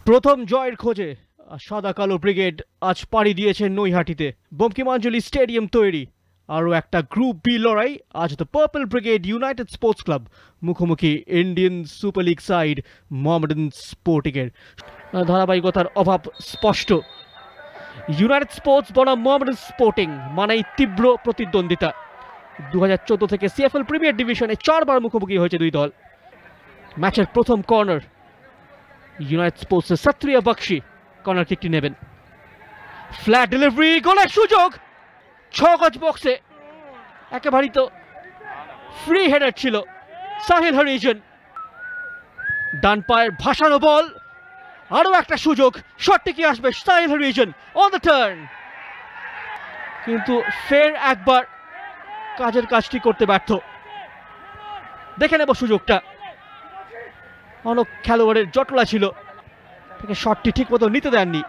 প্রথম জয়ের খোঁজে সাদা কালো ব্রিগেড আজ পাড়ি দিয়েছে নৈহাটিতে। বঙ্কিমাঞ্জলি স্টেডিয়াম তৈরি। আরও একটা গ্রুপ বি লড়াই। আজ the purple brigade United Sports Club মুখোমুখি Indian Super League side Mohammedan স্পোর্টিংয়ের। ধারাবাহিকতার অভাব স্পষ্ট। ইউনাইটেড স্পোর্টস বনাম মোহামেডান স্পোর্টিং মানেই তীব্র প্রতিদ্বন্দ্বিতা। 2014 থেকে সিএফএল প্রিমিয়ার ডিভিশনে 4 বার মুখোমুখি হয়েছে দুই দল। ম্যাচের প্রথম কর্নার, ইউনাইটেড স্পোর্টসের সাত্রিয়া বক্সি কর্নার কিকটি নেবেন। ফ্ল্যাট ডেলিভারি, গোলের সুযোগ। 6 গজ বক্সে একেবারেই তো ফ্রি হেডার ছিল সাহিল হরিজন। ডান পায়ের ভাসানো বল, আরো একটা সুযোগ। শটটি কি আসবে? Sahil Harijan on the turn, কিন্তু ফের একবার কাজের কাজটি করতে ব্যর্থ। দেখে নেব সুযোগটা। অনেক খেলোয়াড়ের জটলা ছিল, তাকে শটটি ঠিক মতো নিতে দেননি।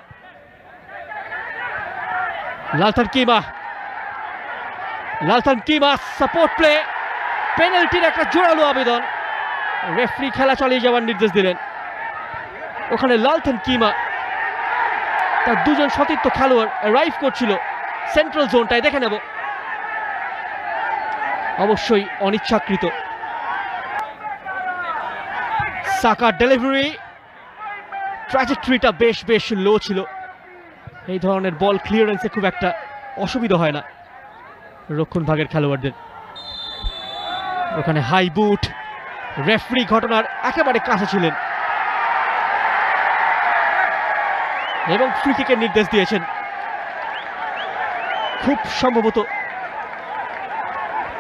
লালথান কিমা সাপোর্ট প্লে, পেনাল্টির একটা জোরালো আবেদন। রেফারি খেলা চালিয়ে যাওয়ার নির্দেশ দিলেন। ওখানে লালথান কিমা তার দুজন সতীর্থ খেলোয়াড় অ্যারাইভ করছিল সেন্ট্রাল জোনটায়। দেখে নেব, অবশ্যই অনিচ্ছাকৃত। সাকার ডেলিভারি, ট্র্যাজেক্টরিটা বেশ লো ছিল। এই ধরনের বল ক্লিয়ারেন্সে খুব একটা অসুবিধা হয় না রক্ষণ ভাগের খেলোয়াড়দের। ওখানে হাই বুট। রেফারি ঘটনার একেবারে কাছে ছিলেন এবং ফ্রি কিকের নির্দেশ দিয়েছেন। খুব সম্ভবত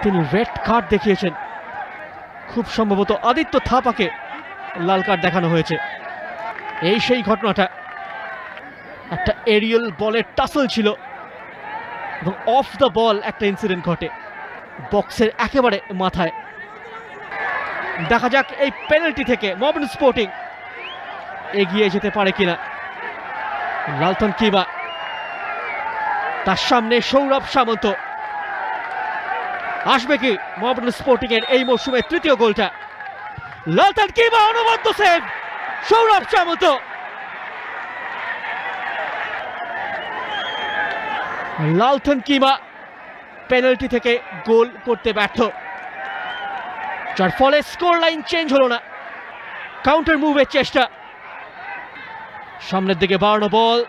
তিনি রেড কার্ড দেখিয়েছেন। খুব সম্ভবত আদিত্য থাপাকে লাল কার্ড দেখানো হয়েছে। এই সেই ঘটনাটা, একটা এরিয়াল বলের টাসল ছিল এবং অফ দ্য বল একটা ইনসিডেন্ট ঘটে বক্সের একেবারে মাথায়। দেখা যাক এই পেনাল্টি থেকে মোহামেডান স্পোর্টিং এগিয়ে যেতে পারে কিনা। লালথান কিমা, তার সামনে সৌরভ সামন্ত। আসবে কি মোহামেডান স্পোর্টিং এর এই মৌসুমের তৃতীয় গোলটা? লালথান কিমা অনবদ্য সেভ, সৌরভ সামন্ত। লালথান কিমা পেনাল্টি থেকে গোল করতে ব্যর্থ, যার ফলে স্কোর লাইন চেঞ্জ হলো না। কাউন্টার মুভের চেষ্টা, সামনের দিকে বাড়ানো বল,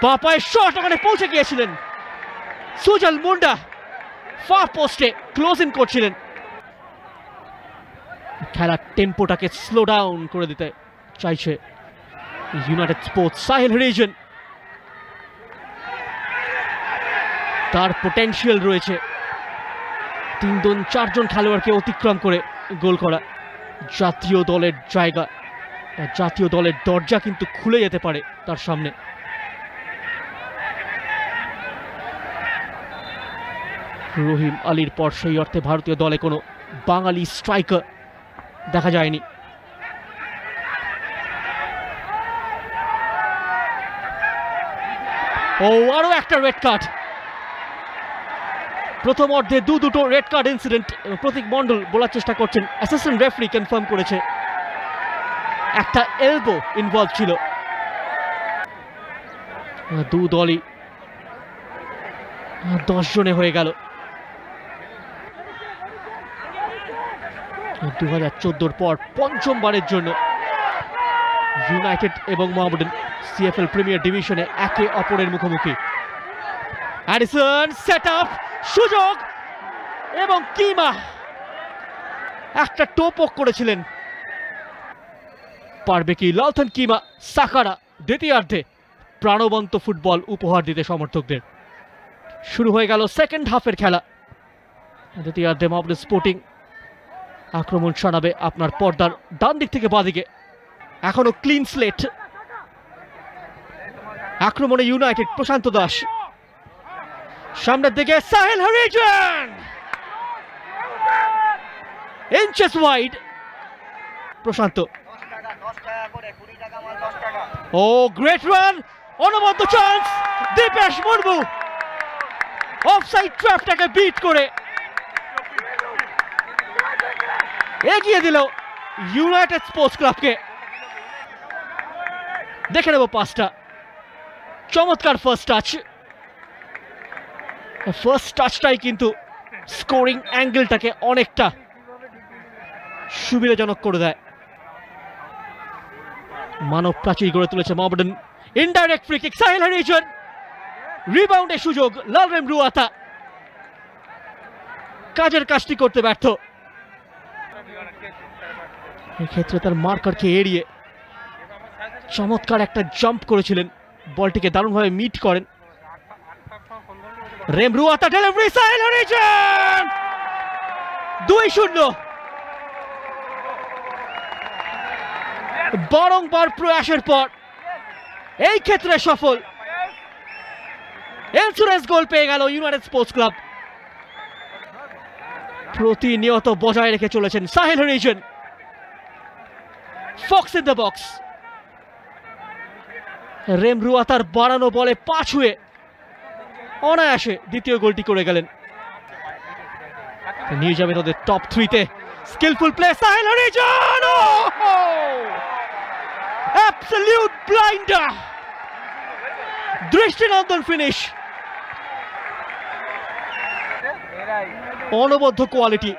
বাঁ পায়ের শট, ওখানে পৌঁছে গিয়েছিলেন সুজল মুন্ডা। ফার পোস্টে ক্লোজ ইন করছিলেন। খেলার টেম্পোটাকে স্লো ডাউন করে দিতে চাইছে ইউনাইটেড স্পোর্টস। সাহিল হরিজন, তার পোটেনশিয়াল রয়েছে 3-4 জন খেলোয়াড়কে অতিক্রম করে গোল করা। জাতীয় দলের জায়গা, জাতীয় দলের দরজা কিন্তু খুলে যেতে পারে তার সামনে। রহিম আলীর পর সেই অর্থে ভারতীয় দলে কোনো বাঙালি স্ট্রাইকার দেখা যায়নি। ও, আরো একটা রেড কার্ড। প্রথম অর্ধে দুটো রেড কার্ড ইনসিডেন্ট। প্রতীক মন্ডল বলার চেষ্টা করছেন, অ্যাসিস্ট্যান্ট রেফারি কনফার্ম করেছে একটা এলবো ইনভলভ ছিল। দু দলই 10 জনে হয়ে গেল। 2014 পর পঞ্চমবারের জন্য ইউনাইটেড এবং মোহামেডান সিএফএল প্রিমিয়ার ডিভিশনে একে অপরের মুখোমুখি। অ্যাডিসন, সেট আপ, সুযোগ, এবং কিমা একটা টোপক করেছিলেন। পারবে কি লালথান কিমা সাকারা দ্বিতীয়ার্ধে প্রাণবন্ত ফুটবল উপহার দিতে সমর্থকদের? শুরু হয়ে গেল সেকেন্ড হাফের খেলা। দ্বিতীয়ার্ধে মোহামেডান স্পোর্টিং আক্রমণ শানাবে আপনার পর্দার ডান দিক থেকে বাঁ দিকে। এখনো ক্লিন স্লেট। আক্রমণে ইউনাইটেড, প্রশান্ত দাস সামনের দিকে, Sahil Harijan inches wide. Prasanta, oh great run, অনবদ্য চান্স। দীপেশ মুর্মু অফসাইড ট্র্যাপটাকে বিট করে এগিয়ে দিল ইউনাইটেড স্পোর্টস ক্লাবকে। দেখে নেব পাসটা। চমৎকার ফার্স্ট টাচটাই কিন্তু স্কোরিং অ্যাঙ্গেলটাকে অনেকটা সুবিধাজনক করে দেয়। মানব প্রাচীর গড়ে তুলেছে Mohammedan. Indirect free kick, Sahil Harijan, রিবাউন্ডের সুযোগ, লালরেম রুয়াতা কাজের কাজটি করতে ব্যর্থ। এক্ষেত্রে তার মার্কারকে এড়িয়ে চমৎকার একটা জাম্প করেছিলেন, বলটিকে দারুণভাবে মিট করেন। রেম রুয়াতা, ডেলিভারি, সাহিল হরিজন 2-0। বারংবার প্রয়াসের পর এই ক্ষেত্রে সফল। ইন্স্যুরেন্স গোল পেয়ে গেল ইউনাইটেড স্পোর্টস ক্লাব। প্রতিনিয়ত বজায় রেখে চলেছেন Sahil Harijan. Fox in the box. রেম রুয়াতার বাড়ানো বলে পা ছুঁয়ে অনায়াসে দ্বিতীয় গোলটি করে গেলেন। নিয়ে যাবে তাদের টপ 3-তে। Skilful play, Sahil Harijan, absolute blinder, দৃষ্টিনন্দন ফিনিশ। অনবদ্য কোয়ালিটি।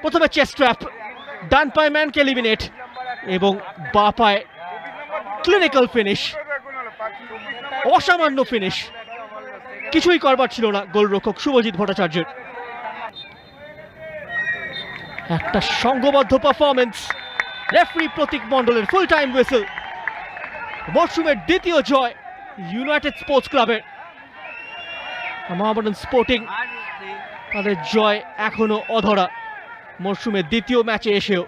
প্রথমে চেস্ট ট্র্যাপ, ডান পায়ে ম্যানকে এলিমিনেট এবং বাঁ পায়ে ক্লিনিক্যাল ফিনিশ। অসামান্য ফিনিশ, কিছুই করবার ছিল না গোলরক্ষক শুভজিৎ ভট্টাচার্যের। একটা সংঘবদ্ধ পারফরমেন্স। রেফারি প্রতীক মণ্ডলের ফুল টাইম হুইসেল। মরশুমের দ্বিতীয় জয় ইউনাইটেড স্পোর্টস ক্লাবের। মোহামেডান স্পোর্টিং তাদের জয় এখনো অধরা। মরশুমের দ্বিতীয় ম্যাচে এসেও